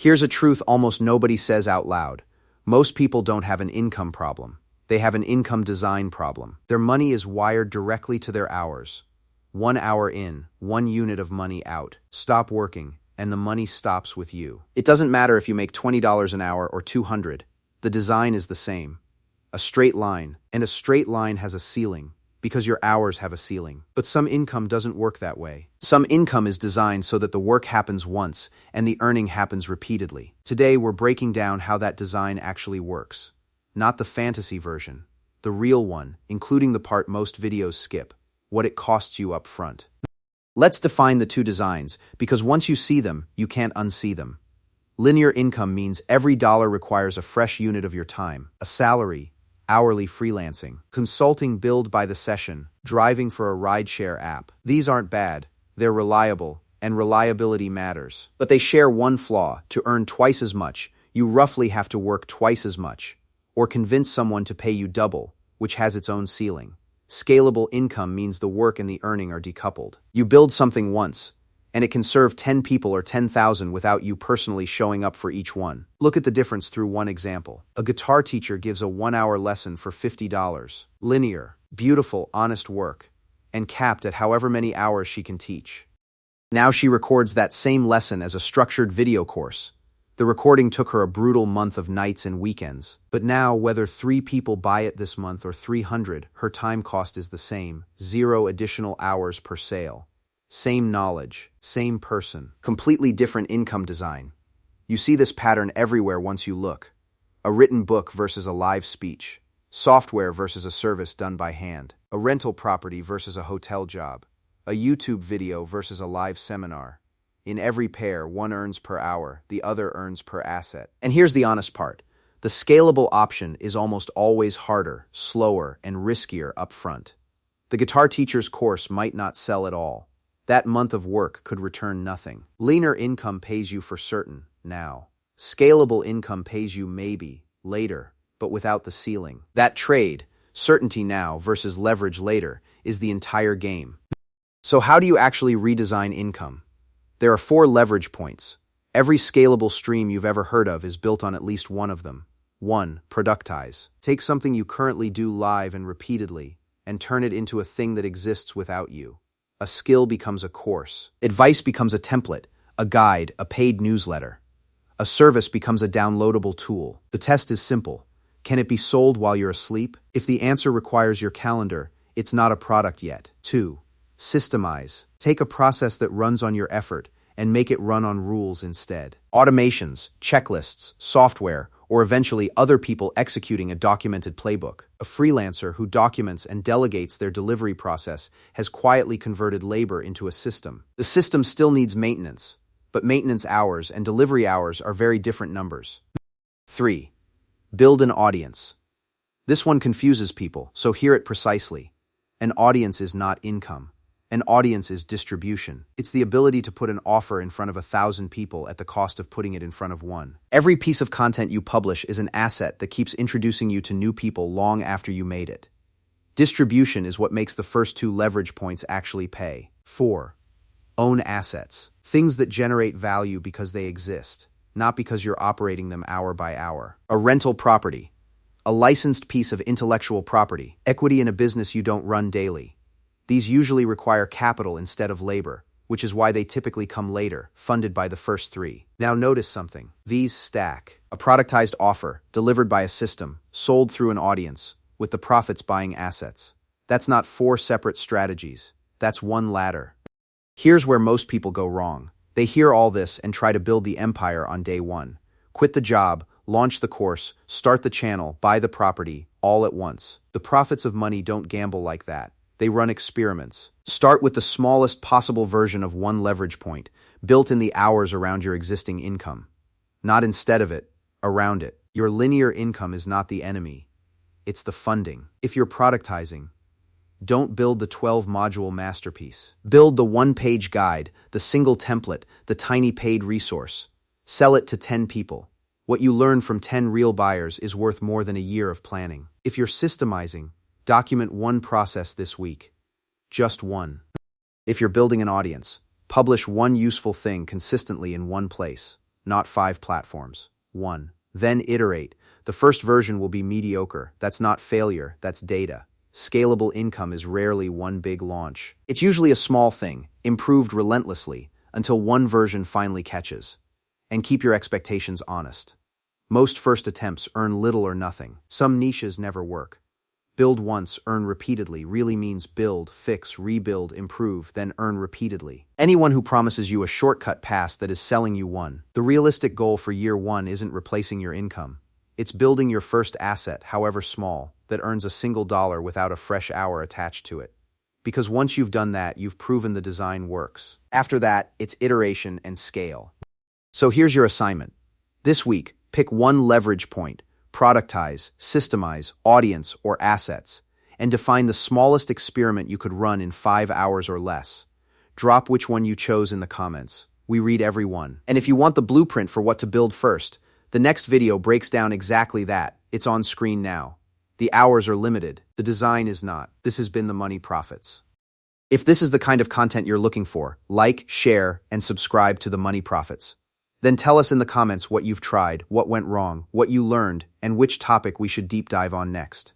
Here's a truth almost nobody says out loud. Most people don't have an income problem. They have an income design problem. Their money is wired directly to their hours. 1 hour in, 1 unit of money out. Stop working, and the money stops with you. It doesn't matter if you make $20 an hour or $200. The design is the same. A straight line, and a straight line has a ceiling, because your hours have a ceiling. But some income doesn't work that way. Some income is designed so that the work happens once, and the earning happens repeatedly. Today, we're breaking down how that design actually works. Not the fantasy version, the real one, including the part most videos skip, what it costs you up front. Let's define the two designs, because once you see them, you can't unsee them. Linear income means every dollar requires a fresh unit of your time, a salary, hourly freelancing, consulting billed by the session, driving for a rideshare app. These aren't bad, they're reliable, and reliability matters. But they share one flaw: to earn twice as much, you roughly have to work twice as much, or convince someone to pay you double, which has its own ceiling. Scalable income means the work and the earning are decoupled. You build something once, and it can serve 10 people or 10,000 without you personally showing up for each one. Look at the difference through one example. A guitar teacher gives a 1-hour lesson for $50. Linear, beautiful, honest work, and capped at however many hours she can teach. Now she records that same lesson as a structured video course. The recording took her a brutal month of nights and weekends. But now, whether 3 people buy it this month or 300, her time cost is the same: 0 additional hours per sale. Same knowledge, same person, completely different income design. You see this pattern everywhere once you look. A written book versus a live speech. Software versus a service done by hand. A rental property versus a hotel job. A YouTube video versus a live seminar. In every pair, one earns per hour, the other earns per asset. And here's the honest part. The scalable option is almost always harder, slower, and riskier up front. The guitar teacher's course might not sell at all. That month of work could return nothing. Linear income pays you for certain, now. Scalable income pays you maybe, later, but without the ceiling. That trade, certainty now versus leverage later, is the entire game. So how do you actually redesign income? There are 4 leverage points. Every scalable stream you've ever heard of is built on at least one of them. 1. Productize. Take something you currently do live and repeatedly, and turn it into a thing that exists without you. A skill becomes a course. Advice becomes a template, a guide, a paid newsletter. A service becomes a downloadable tool. The test is simple. Can it be sold while you're asleep? If the answer requires your calendar, it's not a product yet. 2. Systemize. Take a process that runs on your effort and make it run on rules instead. Automations, checklists, software, or eventually other people executing a documented playbook. A freelancer who documents and delegates their delivery process has quietly converted labor into a system. The system still needs maintenance, but maintenance hours and delivery hours are very different numbers. 3. Build an audience. This one confuses people, so hear it precisely. An audience is not income. An audience is distribution. It's the ability to put an offer in front of 1,000 people at the cost of putting it in front of one. Every piece of content you publish is an asset that keeps introducing you to new people long after you made it. Distribution is what makes the first 2 leverage points actually pay. 4. Own assets. Things that generate value because they exist, not because you're operating them hour by hour. A rental property. A licensed piece of intellectual property. Equity in a business you don't run daily. These usually require capital instead of labor, which is why they typically come later, funded by the first 3. Now notice something. These stack. A productized offer, delivered by a system, sold through an audience, with the profits buying assets. That's not 4 separate strategies. That's one ladder. Here's where most people go wrong. They hear all this and try to build the empire on day 1. Quit the job, launch the course, start the channel, buy the property, all at once. The profits of money don't gamble like that. They run experiments. Start with the smallest possible version of one leverage point, built in the hours around your existing income. Not instead of it, around it. Your linear income is not the enemy. It's the funding. If you're productizing, don't build the 12-module masterpiece. Build the 1-page guide, the single template, the tiny paid resource. Sell it to 10 people. What you learn from 10 real buyers is worth more than a year of planning. If you're systemizing, document 1 process this week. Just 1. If you're building an audience, publish 1 useful thing consistently in 1 place. not 5 platforms. 1. Then iterate. The first version will be mediocre. That's not failure, that's data. Scalable income is rarely one big launch. It's usually a small thing, improved relentlessly, until one version finally catches. And keep your expectations honest. Most first attempts earn little or nothing. Some niches never work. Build once, earn repeatedly really means build, fix, rebuild, improve, then earn repeatedly. Anyone who promises you a shortcut pass that is selling you one. The realistic goal for year 1 isn't replacing your income. It's building your first asset, however small, that earns a single dollar without a fresh hour attached to it. Because once you've done that, you've proven the design works. After that, it's iteration and scale. So here's your assignment. This week, pick one leverage point, productize, systemize, audience, or assets, and define the smallest experiment you could run in 5 hours or less. Drop which one you chose in the comments. We read every one. And if you want the blueprint for what to build first, the next video breaks down exactly that. It's on screen now. The hours are limited. The design is not. This has been the Money Profits. If this is the kind of content you're looking for, like, share, and subscribe to the Money Profits. Then tell us in the comments what you've tried, what went wrong, what you learned, and which topic we should deep dive on next.